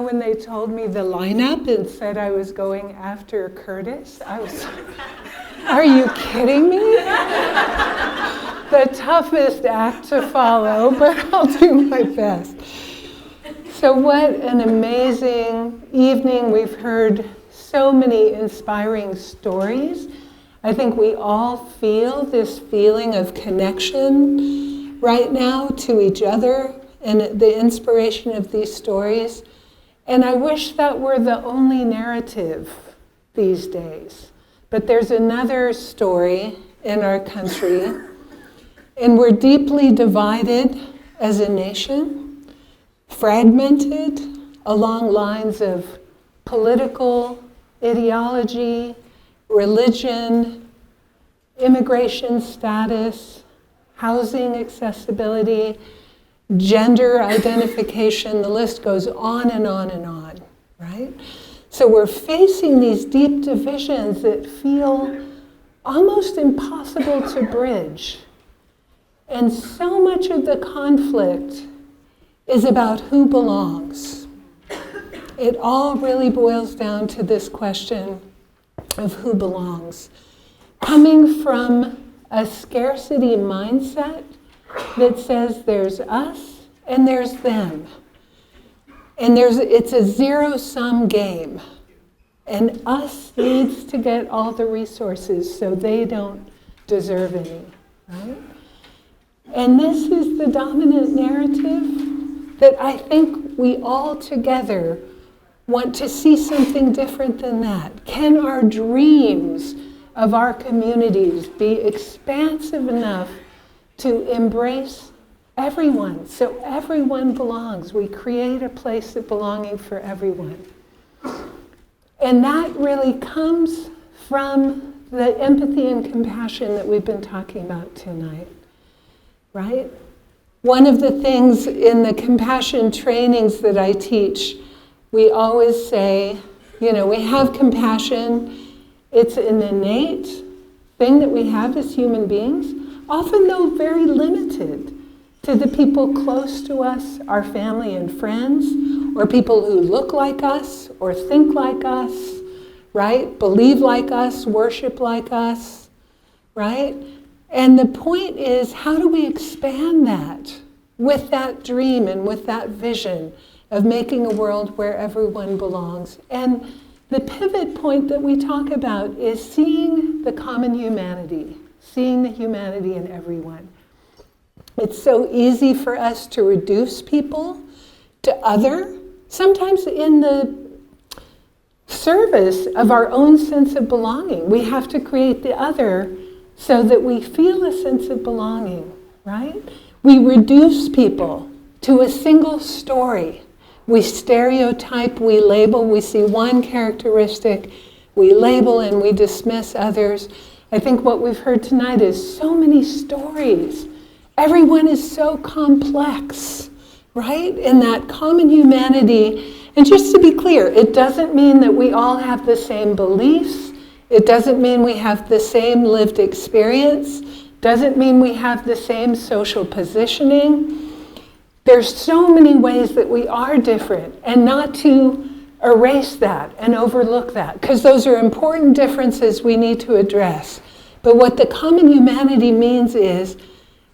when they told me the lineup and said I was going after Curtis, I was like, are you kidding me? The toughest act to follow, but I'll do my best. So what an amazing evening. We've heard so many inspiring stories. I think we all feel this feeling of connection right now to each other and the inspiration of these stories. And I wish that were the only narrative these days. But there's another story in our country, and we're deeply divided as a nation, fragmented along lines of political ideology, religion, immigration status, housing accessibility, gender identification, the list goes on and on and on, right? So we're facing these deep divisions that feel almost impossible to bridge. And so much of the conflict is about who belongs. It all really boils down to this question of who belongs. Coming from a scarcity mindset that says there's us and there's them. And it's a zero-sum game. And us needs to get all the resources so they don't deserve any, right? And this is the dominant narrative that I think we all together want to see something different than that. Can our dreams of our communities be expansive enough to embrace everyone, so everyone belongs? We create a place of belonging for everyone. And that really comes from the empathy and compassion that we've been talking about tonight, right? One of the things in the compassion trainings that I teach, we always say, we have compassion. It's an innate thing that we have as human beings, often though very limited to the people close to us, our family and friends, or people who look like us or think like us, right? Believe like us, worship like us, right? And the point is, how do we expand that with that dream and with that vision of making a world where everyone belongs? And the pivot point that we talk about is seeing the common humanity, seeing the humanity in everyone. It's so easy for us to reduce people to other, sometimes in the service of our own sense of belonging. We have to create the other so that we feel a sense of belonging, right? We reduce people to a single story. We stereotype, we label, we see one characteristic, we label and we dismiss others. I think what we've heard tonight is so many stories. Everyone is so complex, right? In that common humanity. And just to be clear, it doesn't mean that we all have the same beliefs. It doesn't mean we have the same lived experience. Doesn't mean we have the same social positioning. There's so many ways that we are different, and not to erase that and overlook that, because those are important differences we need to address. But what the common humanity means is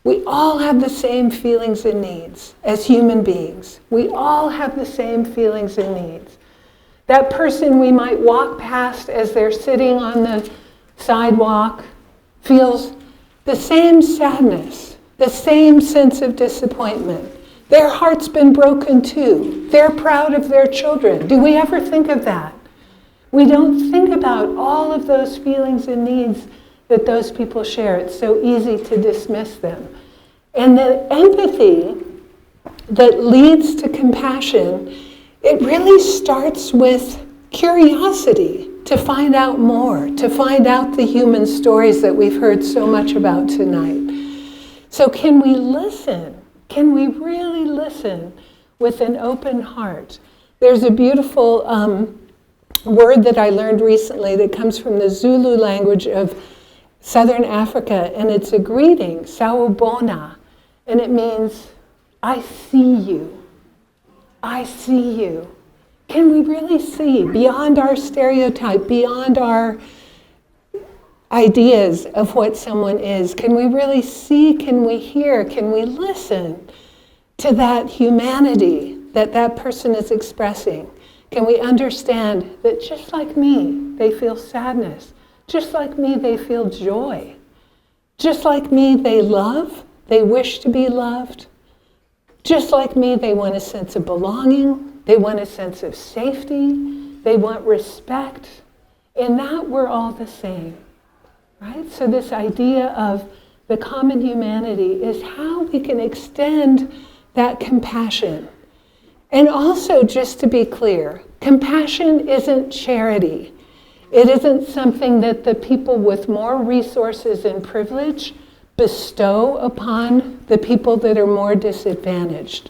we all have the same feelings and needs as human beings. We all have the same feelings and needs. That person we might walk past as they're sitting on the sidewalk feels the same sadness, the same sense of disappointment. Their heart's been broken too. They're proud of their children. Do we ever think of that? We don't think about all of those feelings and needs that those people share. It's so easy to dismiss them. And the empathy that leads to compassion, it really starts with curiosity to find out more, to find out the human stories that we've heard so much about tonight. So can we listen? Can we really listen with an open heart? There's a beautiful word that I learned recently that comes from the Zulu language of Southern Africa, and it's a greeting, sawubona, and it means, I see you. I see you. Can we really see beyond our stereotype, beyond our ideas of what someone is? Can we really see, can we hear, can we listen to that humanity that that person is expressing? Can we understand that just like me, they feel sadness? Just like me, they feel joy. Just like me, they love, they wish to be loved. Just like me, they want a sense of belonging. They want a sense of safety. They want respect. In that, we're all the same, right? So this idea of the common humanity is how we can extend that compassion. And also, just to be clear, compassion isn't charity. It isn't something that the people with more resources and privilege bestow upon the people that are more disadvantaged.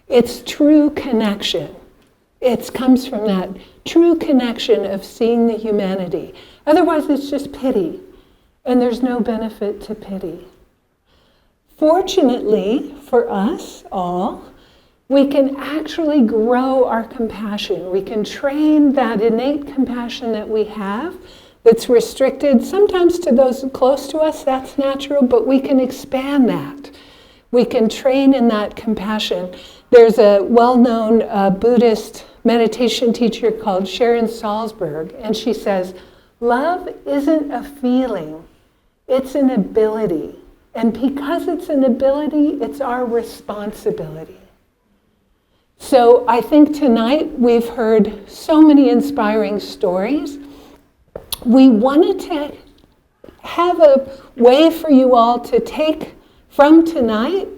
It's true connection. It comes from that true connection of seeing the humanity. Otherwise, it's just pity, and there's no benefit to pity. Fortunately for us all, we can actually grow our compassion. We can train that innate compassion that we have that's restricted sometimes to those close to us, that's natural, but we can expand that. We can train in that compassion. There's a well-known Buddhist meditation teacher called Sharon Salzberg, and she says, love isn't a feeling, it's an ability. And because it's an ability, it's our responsibility. So I think tonight we've heard so many inspiring stories. We wanted to have a way for you all to take from tonight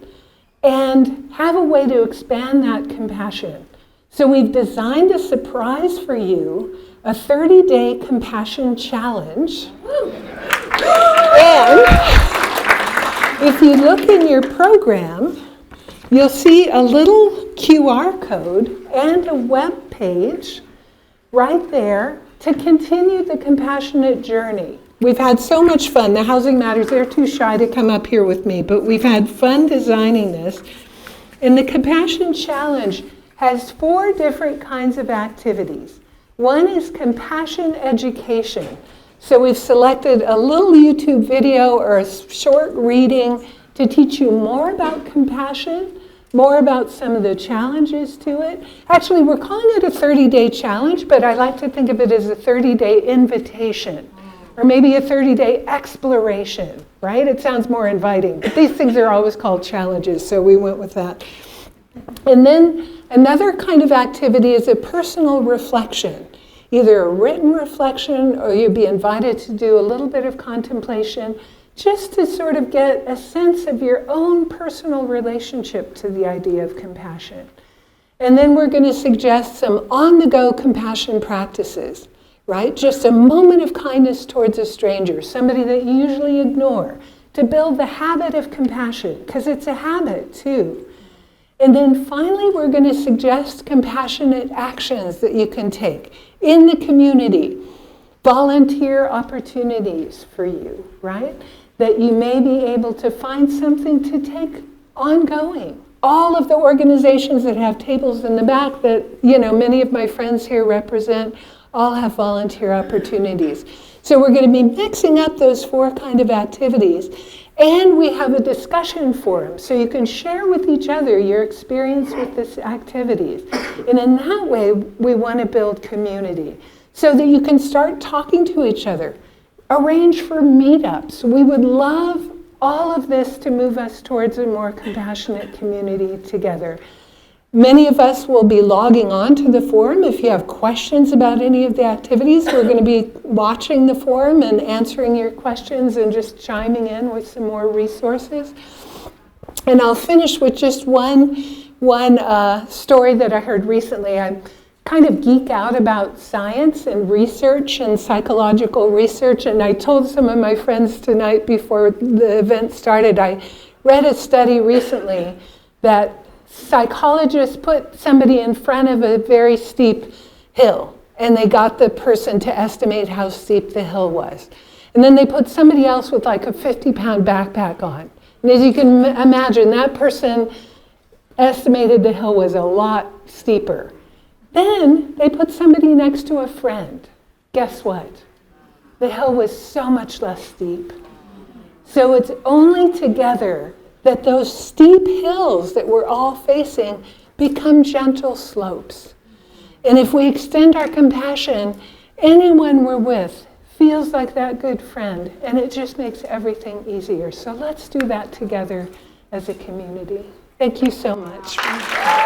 and have a way to expand that compassion. So we've designed a surprise for you, a 30-day compassion challenge. And if you look in your program, you'll see a little QR code and a web page right there to continue the compassionate journey. We've had so much fun. The Housing Matters, they're too shy to come up here with me, but we've had fun designing this. And the Compassion Challenge has 4 different kinds of activities. One is compassion education. So we've selected a little YouTube video or a short reading to teach you more about compassion, more about some of the challenges to it. Actually, we're calling it a 30-day challenge, but I like to think of it as a 30-day invitation, or maybe a 30-day exploration, right? It sounds more inviting, but these things are always called challenges, so we went with that. And then another kind of activity is a personal reflection, either a written reflection or you'll be invited to do a little bit of contemplation, just to sort of get a sense of your own personal relationship to the idea of compassion. And then we're going to suggest some on-the-go compassion practices, right? Just a moment of kindness towards a stranger, somebody that you usually ignore, to build the habit of compassion, because it's a habit too. And then finally, we're going to suggest compassionate actions that you can take in the community, volunteer opportunities for you, right? That you may be able to find something to take ongoing. All of the organizations that have tables in the back that, many of my friends here represent, all have volunteer opportunities. So we're going to be mixing up those 4 kind of activities. And we have a discussion forum, so you can share with each other your experience with these activities. And in that way, we want to build community so that you can start talking to each other. Arrange for meetups. We would love all of this to move us towards a more compassionate community together. Many of us will be logging on to the forum. If you have questions about any of the activities, we're going to be watching the forum and answering your questions and just chiming in with some more resources. And I'll finish with just one story that I heard recently. I kind of geek out about science and research and psychological research, and I told some of my friends tonight before the event started, I read a study recently that psychologists put somebody in front of a very steep hill, and they got the person to estimate how steep the hill was. And then they put somebody else with like a 50-pound backpack on. And as you can imagine, that person estimated the hill was a lot steeper. Then they put somebody next to a friend. Guess what? The hill was so much less steep. So it's only together that those steep hills that we're all facing become gentle slopes. And if we extend our compassion, anyone we're with feels like that good friend, and it just makes everything easier. So let's do that together as a community. Thank you so much.